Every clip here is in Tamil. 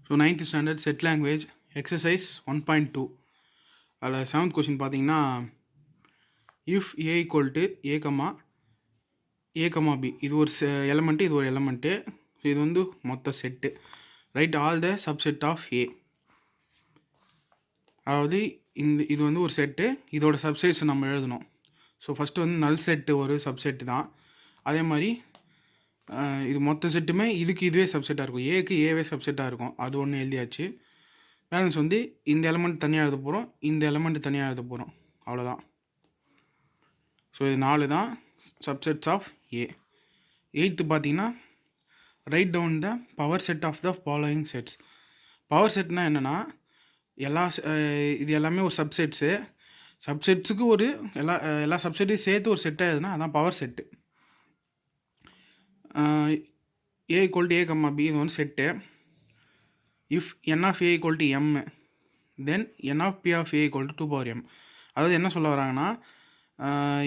So 9th standard set language exercise 1.2 அதில் 7th கொஷின் பார்த்தீங்கன்னா if A equal to A comma B இது ஒரு எலமெண்ட்டு இது ஒரு எலமெண்ட்டு இது வந்து மொத்த set write all the subset of A. அதாவது இது வந்து ஒரு செட்டு, இதோட சப்செட்ஸை நம்ம எழுதணும். ஸோ ஃபஸ்ட்டு வந்து நல் செட்டு ஒரு சப்செட்டு தான். அதே மாதிரி இது மொத்த செட்டுமே இதுவே சப்செட்டாக இருக்கும். ஏக்கு ஏவே சப்செட்டாக இருக்கும். அது ஒன்று எழுதியாச்சு. பேலன்ஸ் வந்து இந்த எலமெண்ட் தனியாக எழுத போகிறோம், இந்த எலமெண்ட் தனியாக எழுத போகிறோம், அவ்வளோதான். ஸோ இது 4 தான் சப்செட்ஸ் ஆஃப் ஏ. 8th பார்த்தீங்கன்னா write down the power set of the following sets. Power செட்னால் என்னென்னா இது எல்லாமே ஒரு சப்செட்ஸுக்கு ஒரு எல்லா சப்செட்டையும் சேர்த்து ஒரு செட்டாக எழுதுனா அதான் power set. A equal to A comma B இது வந்து set. If n of A equal to m then n of P of A equal to 2/m. அதாவது என்ன சொல்ல வராங்கன்னா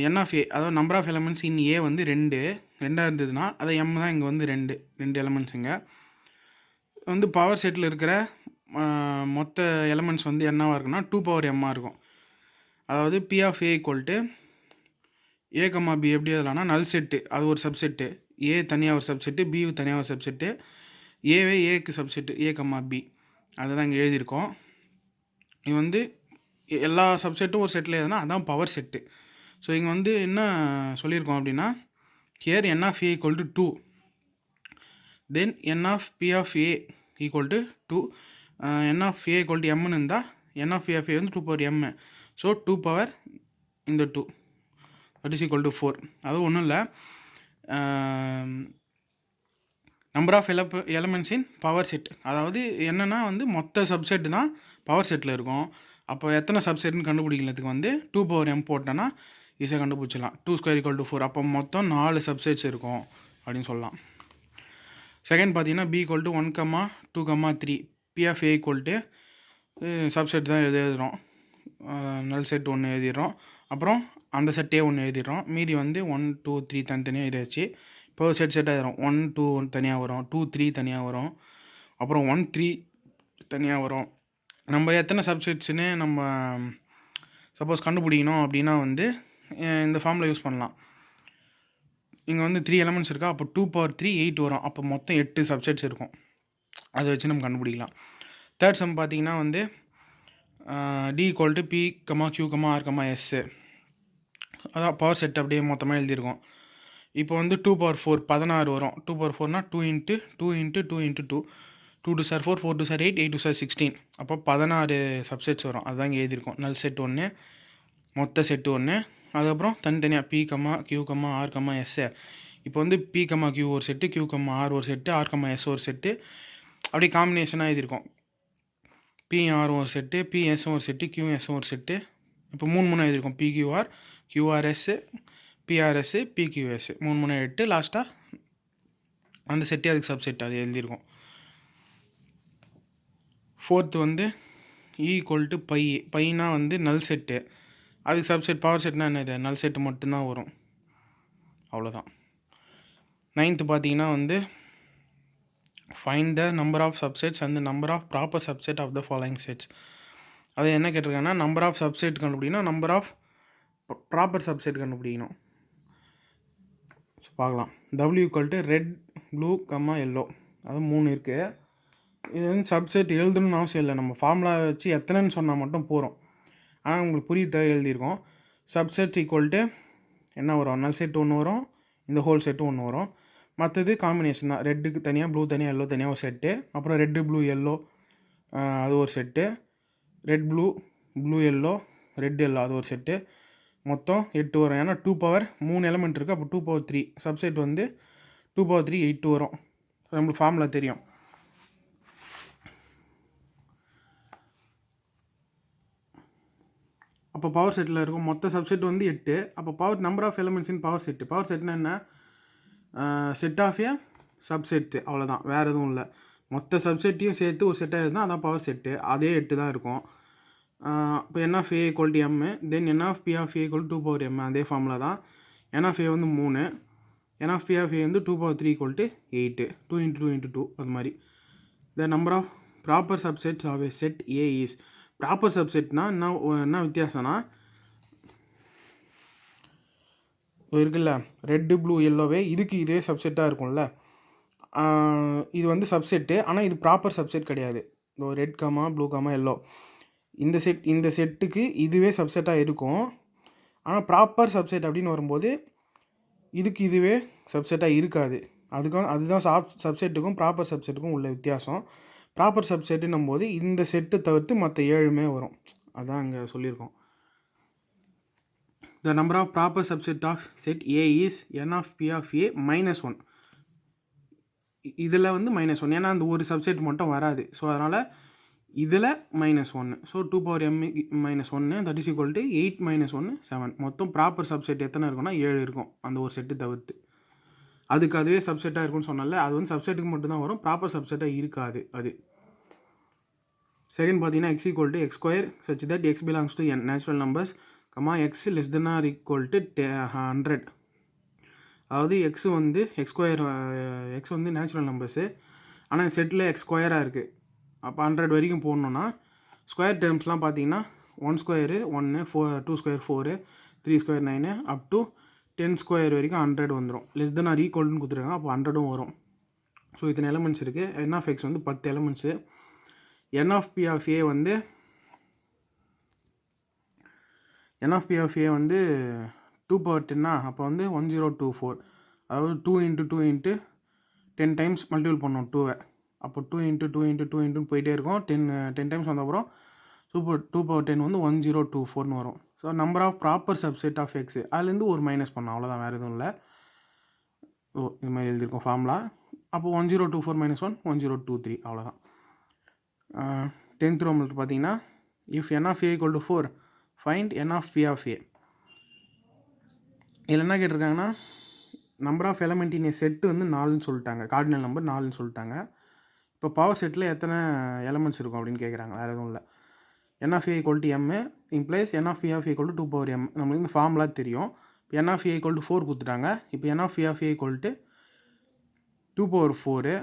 என் ஆஃப் ஏ அதாவது number of elements in A வந்து ரெண்டாக இருந்ததுன்னா அதை எம் தான் இங்கே வந்து ரெண்டு எலமெண்ட்ஸுங்க வந்து பவர் செட்டில் இருக்கிற மொத்த எலமெண்ட்ஸ் வந்து என்னவாக இருக்குன்னா 2/m இருக்கும். அதாவது P of A equal to A comma B எப்படி எழுதலாம்னா நல் செட்டு அது ஒரு சப்செட்டு, ஏ தனியாக ஒரு சப்செட்டு, பி தனியாக ஒரு சப்செட்டு, ஏவே ஏக்கு சப்செட்டு ஏ கம்மா பி அதை தான் இங்கே எழுதியிருக்கோம். இது வந்து எல்லா சப்செட்டும் ஒரு செட்டில் எழுதுனா அதான் பவர் செட்டு. ஸோ இங்கே வந்து என்ன சொல்லியிருக்கோம் அப்படின்னா here n of A equal to 2 then n of P of A equal to 2 n of A equal to எம்னு இருந்தால் n of P of A வந்து 2/m. So 2/2 that is equal to 4. அது ஒன்றும் இல்லை, number of elements in power set. அதாவது என்னென்னா வந்து மொத்த சப்செட்டு தான் பவர் செட்டில் இருக்கும். அப்போ எத்தனை சப்செட்னு கண்டுபிடிக்கிறதுக்கு வந்து 2/m போட்டோன்னா ஈஸியாக கண்டுபிடிச்சிடலாம். 2² = 4. அப்போ மொத்தம் 4 சப்செட்ஸ் இருக்கும் அப்படின்னு சொல்லலாம். செகண்ட் பார்த்தீங்கன்னா P equal to 1, 2, 3 P of A equal to subset தான் எழுதுகிறோம். நல் செட் ஒன்று எழுதிடுறோம், அப்புறம் அந்த செட்டே ஒன்று எழுதிடுறோம். மீதி வந்து 1, 2, 3 தனித்தனியாக எழுதியாச்சு. இப்போ செட் ஆகிடும். 1, 2 தனியாக வரும், 2, 3 தனியாக வரும், அப்புறம் 1, 3 தனியாக வரும். நம்ம எத்தனை சப்செட்ஸ்னு நம்ம சப்போஸ் கண்டுபிடிக்கணும் அப்படின்னா வந்து இந்த ஃபார்மில் யூஸ் பண்ணலாம். இங்கே வந்து 3 எலமெண்ட்ஸ் இருக்கா, அப்போ 2/3 8 வரும். அப்போ மொத்தம் 8 சப்செட்ஸ் இருக்கும். அதை வச்சு நம்ம கண்டுபிடிக்கலாம். தேர்ட் சம் பார்த்தீங்கன்னா வந்து D equal to P Q R S. அதான் பவர் செட் அப்படியே மொத்தமாக எழுதியிருக்கோம். இப்போ வந்து 2/4 16 வரும். 2/4னா 2 × 2 × 2 × 2 2 2 4 4 2 8 8 2 16. அப்போ 16 சப்செட்ஸ் வரும். அதுதான் இங்கே எழுதியிருக்கோம். நல் செட் ஒன்று, மொத்த செட்டு ஒன்று, அதுக்கப்புறம் தனித்தனியாக பி கியூ ஆர் எஸ். இப்போ வந்து பி கியூ ஒரு செட்டு, கியூ ஆர் ஒரு செட்டு, ஆர் எஸ் ஒரு செட்டு, அப்படியே காம்பினேஷனாக எழுதியிருக்கோம். பிஆர் ஒரு செட்டு, பிஎஸ் ஒரு செட்டு, கியூஎஸ் ஒரு செட்டு. இப்போ 3 எழுதியிருக்கோம். P Q R, Q R S, P R S, P Q S 3 8. லாஸ்ட்டாக அந்த செட்டே அதுக்கு சப்செட் அது எழுதியிருக்கோம். ஃபோர்த்து வந்து ஈக்குவல் டு பைனா வந்து நல் செட்டு, அதுக்கு சப்செட் பவர் செட்னா என்ன, இது நல் செட்டு மட்டும்தான் வரும், அவ்வளோதான். 9th பார்த்தீங்கன்னா வந்து find the number of subsets and number of proper subset of the following sets. அது என்ன கேட்டிருக்காங்கன்னா நம்பர் ஆஃப் சப்செட் கண்டுபிடிக்கணும், நம்பர் ஆஃப் ப்ராப்பர் சப்செட் கண்டுபிடிக்கணும். ஸோ பார்க்கலாம். W equal to red, blue, yellow, அது 3 இருக்குது. இது வந்து சப்செட் எழுதணும்னு அவசியம் இல்லை, நம்ம ஃபார்முலா வச்சு எத்தனைன்னு சொன்னால் மட்டும் போகிறோம். ஆனால் உங்களுக்கு புரியுத எழுதியிருக்கோம். சப்செட் ஈக்குவல் டு என்ன வரும், நல் செட் ஒன்று வரும், இந்த ஹோல் செட்டு ஒன்று வரும். மற்றது காம்பினேஷன் தான். ரெட்டுக்கு தனியாக, ப்ளூ தனியாக, எல்லோ தனியாக ஒரு செட்டு, அப்புறம் ரெட்டு ப்ளூ எல்லோ அது ஒரு set, red blue, blue yellow, red yellow அது ஒரு செட்டு. மொத்தம் 8 வரும். ஏன்னா 2/3 எலமெண்ட் இருக்குது. அப்போ 2/3 சப்செட் வந்து 2/3 8 வரும். நம்மளுக்கு ஃபார்முலா தெரியும். அப்போ பவர் செட்டில் இருக்கும் மொத்த சப்செட் வந்து 8. அப்போ number of elements in power set. Power செட்னா என்ன, செட் ஆஃப் ஏ சப்செட்டு, அவ்வளோதான், வேறு எதுவும் இல்லை. மொத்த சப்செட்டையும் சேர்த்து ஒரு செட்டாக இருந்தால் அதான் பவர் செட்டு. அதே 8 தான் இருக்கும். இப்போ n of A equal to m, then n of P of A equal 2/m. அதே ஃபார்முலா தான். என் ஆஃப் ஏ வந்து 3, n of P of A வந்து 2/3 = 8, 2 × 2 × 2 அது மாதிரி. The number of proper subsets of A set A is. Proper சப்செட்னா என்ன வித்தியாசம்னா இருக்குல்ல ரெட்டு ப்ளூ எல்லோவே இதுவே சப்செட்டாக இருக்கும்ல. இது வந்து சப்செட்டு, ஆனால் இது ப்ராப்பர் சப்செட் கிடையாது. Red comma blue comma yellow இந்த செட்டுக்கு இதுவே சப்செட்டாக இருக்கும். ஆனால் ப்ராப்பர் சப்செட் அப்படின்னு வரும்போது இதுவே சப்செட்டாக இருக்காது. அதுதான் சப்செட்டுக்கும் ப்ராப்பர் சப்செட்டுக்கும் உள்ள வித்தியாசம். ப்ராப்பர் சப்செட்டுன்னும் போது இந்த செட்டு தவிர்த்து மற்ற 7மே வரும். அதான் இங்கே சொல்லியிருக்கோம். The number of proper subset of set A is n of p of A minus 1. இதில் வந்து -1, ஏன்னா அந்த ஒரு சப்செட் மட்டும் வராது. ஸோ அதனால் இதில் -1. So 2 power m -1 that is equal to 8 - 1 7. மொத்தம் ப்ராப்பர் சப்செட் எத்தனை இருக்குன்னா 7 இருக்கும் அந்த ஒரு செட்டு தவிர்த்து. அதுவே சப்செட்டாக இருக்குன்னு சொன்னால அது வந்து சப்செட்டுக்கு மட்டும்தான் வரும், ப்ராப்பர் சப்செட்டாக இருக்காது அது. செகண்ட் பார்த்தீங்கன்னா x equal to x square such that x belongs to n natural numbers, x less than or equal to 100. அதாவது x வந்து x வந்து நேச்சுரல் நம்பர்ஸு, ஆனால் செட்டில் x ஸ்கொயராக இருக்குது. அப்போ 100 வரைக்கும் போடணுன்னா ஸ்கொயர் டேர்ம்ஸ்லாம் பார்த்தீங்கன்னா 1 square 1, 2 square 4, 3 square 9 up to 10 square வரைக்கும் 100 வந்துடும். லெஸ் தென் ஆர் ஈக்குவல்னு கொடுத்துருக்காங்க, அப்போ 100ம் வரும். ஸோ இத்தனை எலமெண்ட்ஸ் இருக்குது. n ஆஃப் x வந்து 10 elements. n of p of a வந்து வந்து 2 power 10, அப்போ வந்து 1024. அதாவது 2 × 2 × 10 டைம்ஸ் மல்டிபிள் பண்ணோம் 2வை. அப்போ 2 × 2 × 2 × போயிட்டே இருக்கும். 10 டைம்ஸ் வந்தப்பறம் 2 power 10 வந்து 1024ன்னு வரும். So number of proper subset of X அதுலேருந்து ஒரு மைனஸ் பண்ணோம், அவ்வளோதான், வேறு எதுவும் இல்லை. இது மாதிரி எழுதியிருக்கோம் ஃபார்முலா. அப்போ 1024 - 1 1023, அவ்வளோதான். 10th ரோமில் பார்த்தீங்கன்னா if n of a equal to 4 find n of p of a. இதில் என்ன கேட்டிருக்காங்கன்னா number of element in A set வந்து 4ன்னு சொல்லிட்டாங்க, கார்டினல் நம்பர் 4ன்னு சொல்லிட்டாங்க. இப்போ பவர் செட்டில் எத்தனை எலமெண்ட்ஸ் இருக்கும் அப்படின்னு கேட்குறாங்க, வேறு எதுவும் இல்லை. n of a equal to m implies n of p of a equal to 2 power m. நம்மளுக்கு இந்த ஃபார்முலா தெரியும். இப்போ n of a equal to 4 கொடுத்துட்டாங்க. இப்போ n of p of a equal to 2 power 4.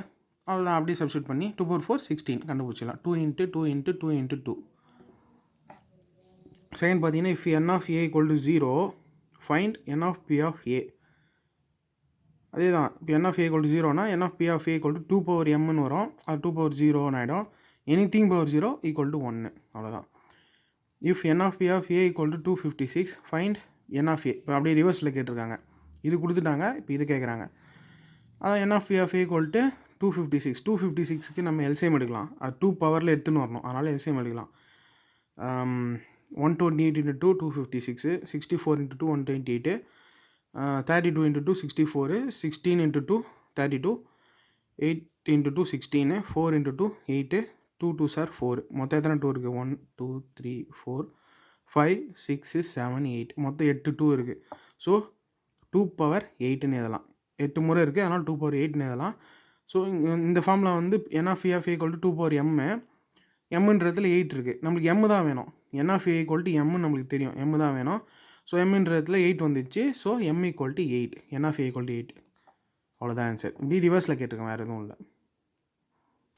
அவ்வளோதான், அப்படியே சப்ஸ்டியூட் பண்ணி 2 power 4 16 கண்டுபிடிச்சிடலாம். 2 × 2 × 2 × 2. செகண்ட் பார்த்தீங்கன்னா if n of a equal to 0 find n of p of a. அதே தான், இப்போ n of a equal to 0னா n of p of a equal to 2 power mன்னு வரும். அது 2 power 0ன்னு ஆகிடும். எனிதிங் பவர் 0 ஈக்குவல் டு 1, அவ்வளோதான். If n of p of a equal to 256 find n of a. இப்போ அப்படியே ரிவர்ஸில் கேட்டிருக்காங்க, இது கொடுத்துட்டாங்க, இப்போ இது கேட்குறாங்க. அதான் n of p of a equal to 256. 256க்கு நம்ம எல்சிஎம் எடுக்கலாம், அது 2 பவரில் எடுத்துன்னு வரணும், அதனால் எல்சிஎம் எடுக்கலாம். 128 × 2 256, 64 × 2 128, 32 × 2 64, 16 × 2 32, 8 × 2 16, 4 × 2 8, 2 2s are 4. மொத்தம் எத்தனை 2 இருக்குது? 1 2 3 4 5 6 7 8, மொத்தம் 8 2 இருக்குது. ஸோ 2 power 8ன்னு எழுதலாம். 8 முறை இருக்குது, அதனால் 2 power 8ன்னு எழுதலாம். ஸோ இந்த ஃபார்முலா வந்து n of a equal to 2 power m, mன்றதுல 8 இருக்குது, நம்மளுக்கு m தான் வேணும். n of a equal to m நம்மளுக்கு தெரியும், m தான் வேணும். ஸோ mன்றதுல 8 வந்துச்சு. So m equal to 8, n of a equal to 8, அவ்வளோதான் ஆன்சர். இப்படி ரிவர்ஸில் கேட்டிருக்கேன், வேறு எதுவும் இல்லை.